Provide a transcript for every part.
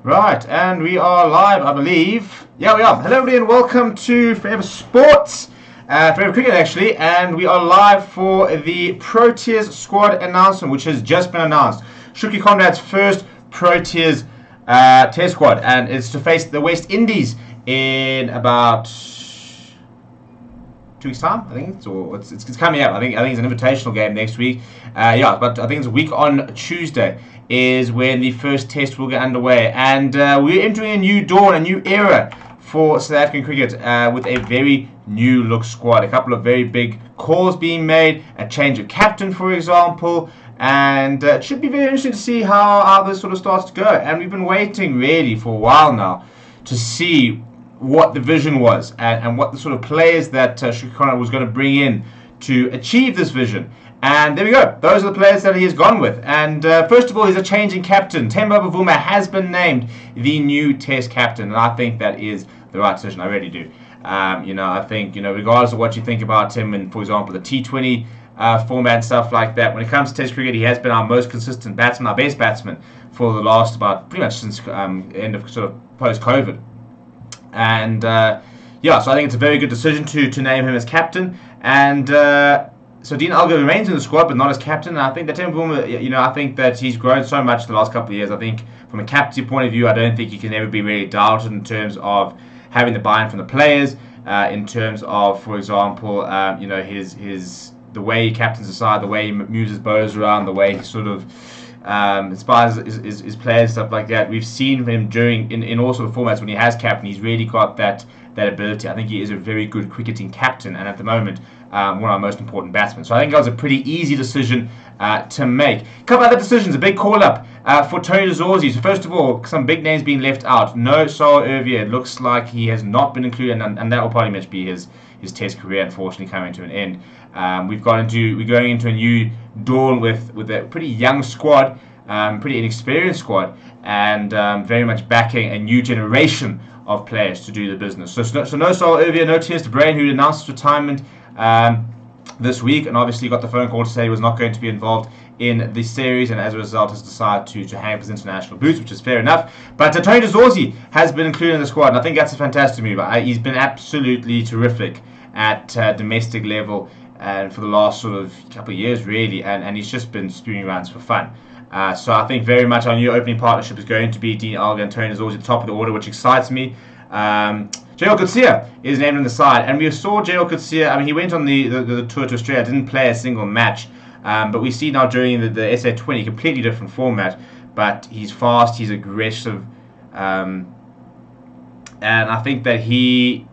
Right, and we are live, I believe. Yeah, we are. Hello, everybody, and welcome to Forever Sports, Forever Cricket, actually. And we are live for the Proteas squad announcement, which has just been announced. Shuki Conrad's first Proteas test squad, and it's to face the West Indies in about 2 weeks' time, I think. It's coming up. I think it's an invitational game next week. But I think it's a week on Tuesday is when the first test will get underway, and we're entering a new dawn, a new era for South African cricket with a very new look squad. A couple of very big calls being made, a change of captain, for example. And it should be very interesting to see how this sort of starts to go. And we've been waiting really for a while now to see what the vision was and what the sort of players that Shuki Conrad was going to bring in to achieve this vision. And there we go. Those are the players that he has gone with. And first of all, he's a changing captain. Temba Bavuma has been named the new Test captain, and I think that is the right decision. I really do. I think regardless of what you think about him, and for example the T20 format and stuff like that, when it comes to Test cricket, he has been our most consistent batsman, our best batsman for the last about pretty much since end of sort of post-COVID. And so I think it's a very good decision to name him as captain. And so Dean Elgar remains in the squad, but not as captain. And I think that Temba Bavuma, I think that he's grown so much the last couple of years. I think from a captaincy point of view, I don't think he can ever be really doubted in terms of having the buy-in from the players. In terms of, for example, his the way he captains the side, the way he moves his bowlers around, the way he sort of inspires his players, stuff like that. We've seen him in all sort of formats when he has captain. He's really got that ability. I think he is a very good cricketing captain, and at the moment, one of our most important batsmen. So I think that was a pretty easy decision to make. A couple other decisions, a big call-up for Tony Zorzi. So first of all, some big names being left out. No Saul Ervier. It looks like he has not been included, and that will probably much be his Test career, unfortunately, coming to an end. We're going into a new dawn with a pretty young squad, pretty inexperienced squad, and very much backing a new generation of players to do the business. So no Saul Ervier, no Tiers de Brain, who announced his retirement this week, and obviously got the phone call to say he was not going to be involved in the series, and as a result has decided to hang up his international boots, which is fair enough. But Tony Zorzi has been included in the squad, and I think that's a fantastic move. He's been absolutely terrific at domestic level and for the last sort of couple of years, really, and he's just been spewing runs for fun. So I think very much our new opening partnership is going to be Dean Elgar and Tony Zorzi at the top of the order, which excites me. J.L. Coetzee is named on the side, and we saw J.L. Coetzee. I mean, he went on the tour to Australia, didn't play a single match, but we see now during the SA20, completely different format. But he's fast, he's aggressive, and I think that he,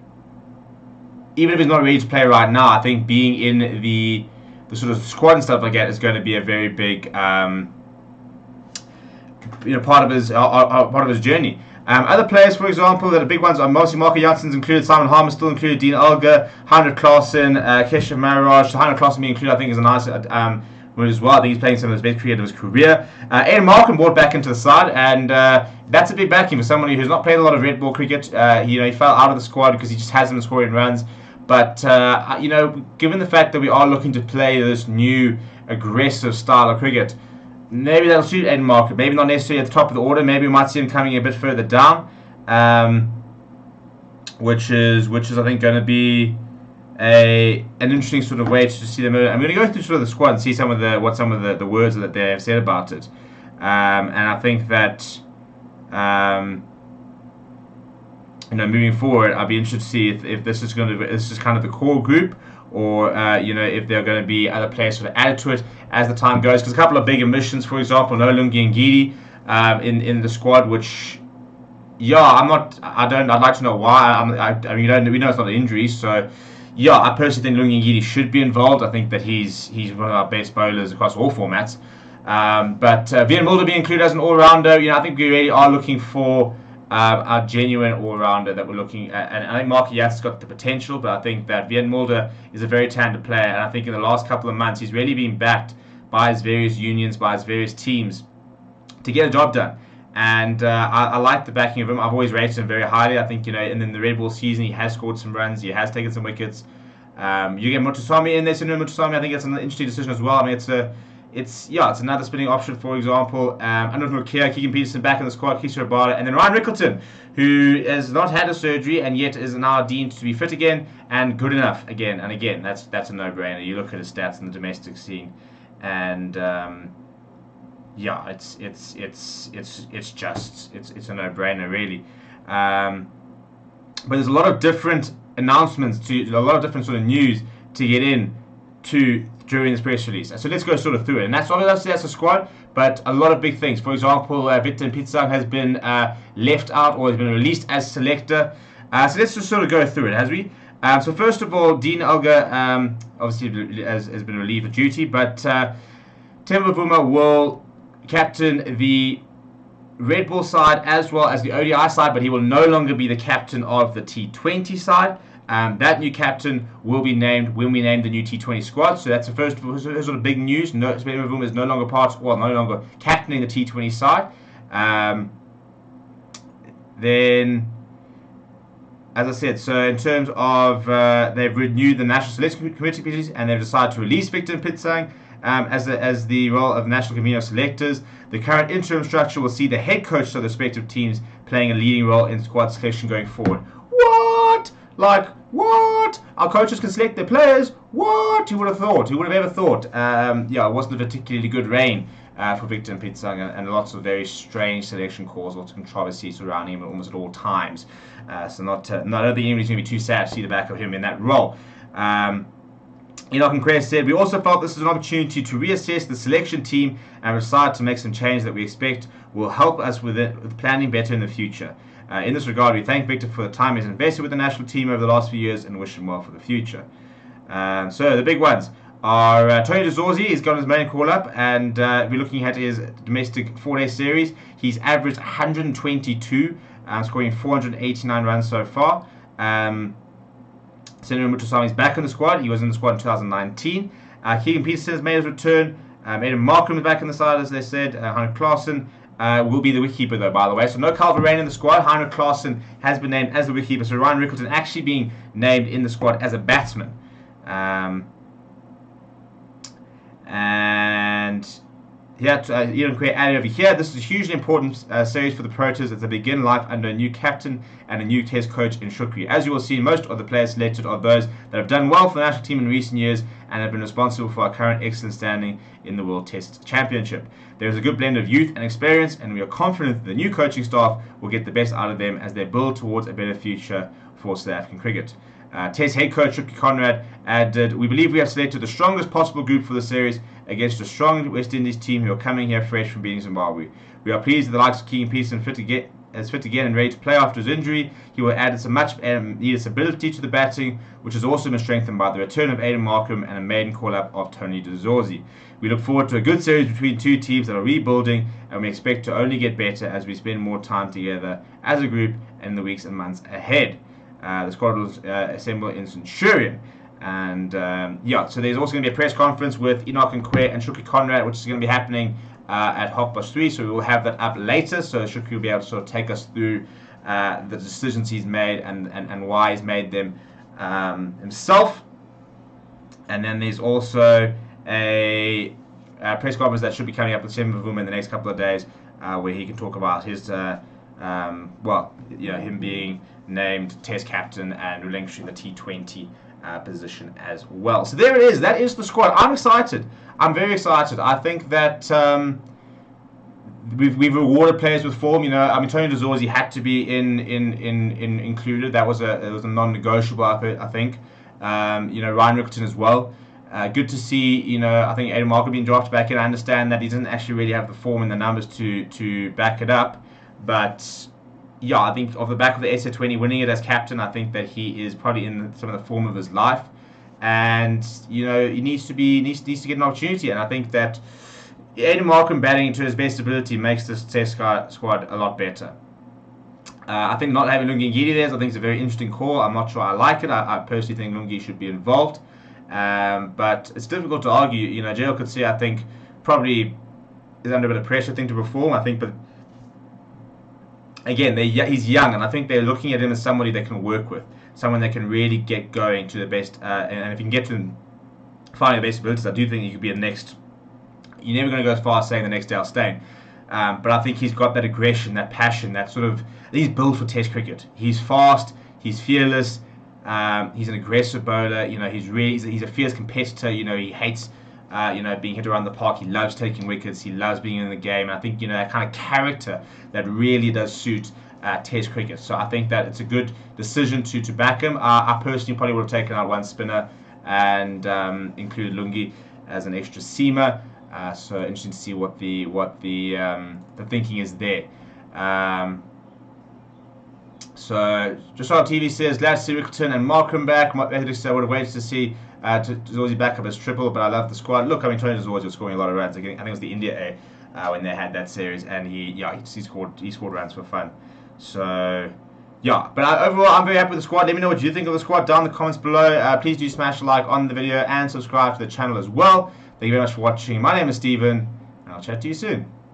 even if he's not ready to play right now, I think being in the sort of squad and stuff like that is going to be a very big part of his journey. Other players, for example, that are big ones are mostly Marco Janssens included, Simon Harmer still included, Dean Elgar, Heinrich Klaasen, Keshav Maharaj. Heinrich Klaasen being included, I think, is a nice one as well. I think he's playing some of his best cricket of his career. Ian Markham brought back into the side, and that's a big backing for someone who's not played a lot of red ball cricket. He fell out of the squad because he just hasn't been scoring runs. But given the fact that we are looking to play this new aggressive style of cricket, maybe that'll suit Aiden Markham. Maybe not necessarily at the top of the order. Maybe we might see him coming a bit further down, which is I think going to be an interesting sort of way to see them. I'm going to go through sort of the squad and see some of the words that they have said about it, and I think that moving forward, I'll be interested to see if this is kind of the core group, or if there are going to be other players sort of added to it as the time goes. Because a couple of big omissions, for example, no Lungi Ngidi in the squad, which I'd like to know why. We know it's not an injury, so I personally think Lungi Ngidi should be involved. I think that he's one of our best bowlers across all formats. But Vian Mulder being included as an all-rounder, I think we really are looking for a genuine all-rounder that we're looking at. And I think Marco Janssens got the potential, but I think that Vian Mulder is a very talented player, and I think in the last couple of months he's really been backed by his various unions, by his various teams to get a job done. And I like the backing of him. I've always rated him very highly. I think, and in the red ball season he has scored some runs, he has taken some wickets. You get Mutusami in there, Sinu Mutusami. I think it's an interesting decision as well. I mean, it's another spinning option, for example. Under Nokia, Keegan Peterson back in the squad, Keisha Rabada, and then Ryan Rickleton, who has not had a surgery and yet is now deemed to be fit again and good enough again and again. That's a no-brainer. You look at his stats in the domestic scene, and it's just a no-brainer really. But there's a lot of different announcements, a lot of different sort of news to get in to during this press release. So let's go sort of through it. And that's obviously that's a squad, but a lot of big things. For example, Victor Pitsang has been left out or has been released as selector. So let's just sort of go through it, has we? So first of all, Dean Elgar obviously has been relieved of duty, but Temba Bavuma will captain the Red Bull side as well as the ODI side, but he will no longer be the captain of the T20 side. That new captain will be named when we name the new T20 squad. So that's the first sort of big news. No, Temba is no longer no longer captaining the T20 side. Then, as I said, so in terms of they've renewed the National Selection Committee and they've decided to release Victor Pitsang as the role of National Convener of Selectors. The current interim structure will see the head coach of the respective teams playing a leading role in squad selection going forward. What? Like, what? Our coaches can select their players? What? Who would have thought? Who would have ever thought? It wasn't a particularly good reign for Victor Pitsang, and lots of very strange selection calls, lots of controversy surrounding him almost at all times. I don't think anybody's going to be too sad to see the back of him in that role. Enoch and Craig said, we also felt this is an opportunity to reassess the selection team and decide to make some changes that we expect will help us with planning better in the future. In this regard, we thank Victor for the time he's invested with the national team over the last few years and wish him well for the future. So the big ones are Tony DeZorzi. He's got his main call-up, and we're looking at his domestic 4-day series. He's averaged 122, scoring 489 runs so far. Senator Mutusami is back in the squad. He was in the squad in 2019. Keegan Peterson has made his return. Aidan Markham is back in the side, as they said. Heinrich Klaassen will be the wicketkeeper, though, by the way. So no Calvin Rain in the squad. Heinrich Klaassen has been named as the wicketkeeper. So Ryan Rickleton actually being named in the squad as a batsman. And here, Ian Quay added over here, this is a hugely important series for the Proteas as they begin life under a new captain and a new test coach in Shukri. As you will see, most of the players selected are those that have done well for the national team in recent years and have been responsible for our current excellent standing in the World Test Championship. There is a good blend of youth and experience, and we are confident that the new coaching staff will get the best out of them as they build towards a better future for South African cricket. Test head coach Ricky Conrad added, we believe we have selected the strongest possible group for the series against a strong West Indies team who are coming here fresh from beating Zimbabwe. We are pleased that the likes of Keegan Peterson is fit again and ready to play after his injury. He will add some much needed stability to the batting, which has also been strengthened by the return of Aidan Markham and a maiden call-up of Tony DeZorzi. We look forward to a good series between two teams that are rebuilding, and we expect to only get better as we spend more time together as a group in the weeks and months ahead. The squad will assemble in Centurion. And so there's also going to be a press conference with Enoch and Quay and Shukri Conrad, which is going to be happening at 3:30. So we will have that up later. So Shukri will be able to sort of take us through the decisions he's made and why he's made them himself. And then there's also a press conference that should be coming up with Temba Bavuma in the next couple of days, where he can talk about his him being named Test captain and relinquishing the T20 position as well. So there it is. That is the squad. I'm excited. I'm very excited. I think that we've rewarded players with form. Tony DeZorzi had to be included. That was a non-negotiable. I think. Ryan Rickleton as well. Good to see. I think Aidan Markham being drafted back in. I understand that he doesn't actually really have the form and the numbers to back it up, but. Yeah, I think off the back of the SA20 winning it as captain, I think that he is probably in some of the form of his life, and he needs to get an opportunity. And I think that Aidan Markham batting to his best ability makes this Test squad a lot better. I think not having Lungi Ngidi there, I think, is a very interesting call. I'm not sure I like it. I personally think Lungi should be involved, but it's difficult to argue. Jael Coetzee, I think, probably is under a bit of pressure to perform. I think, but. Again, he's young, and I think they're looking at him as somebody they can work with, someone that can really get going to the best. And if you can get to him finding the best abilities, I do think he could be a next, you're never going to go as far as saying the next day I'll stay. But I think he's got that aggression, that passion, that sort of. He's built for Test cricket. He's fast. He's fearless. He's an aggressive bowler. You know, he's a fierce competitor. You know, he hates being hit around the park. He loves taking wickets. He loves being in the game. And I think that kind of character that really does suit Test cricket. So I think that it's a good decision to back him. I personally probably would have taken out one spinner and included Lungi as an extra seamer. So interesting to see what the thinking is there. So just on TV says glad to see Rickerton and Markham back. I would have waited to see Zorzi back up as triple, but I love the squad. Look, I mean, Tony Zorzi was scoring a lot of runs. I think it was the India A when they had that series, and he scored runs for fun. So yeah, but overall, I'm very happy with the squad. Let me know what you think of the squad down in the comments below. Please do smash a like on the video and subscribe to the channel as well. Thank you very much for watching. My name is Steven, and I'll chat to you soon.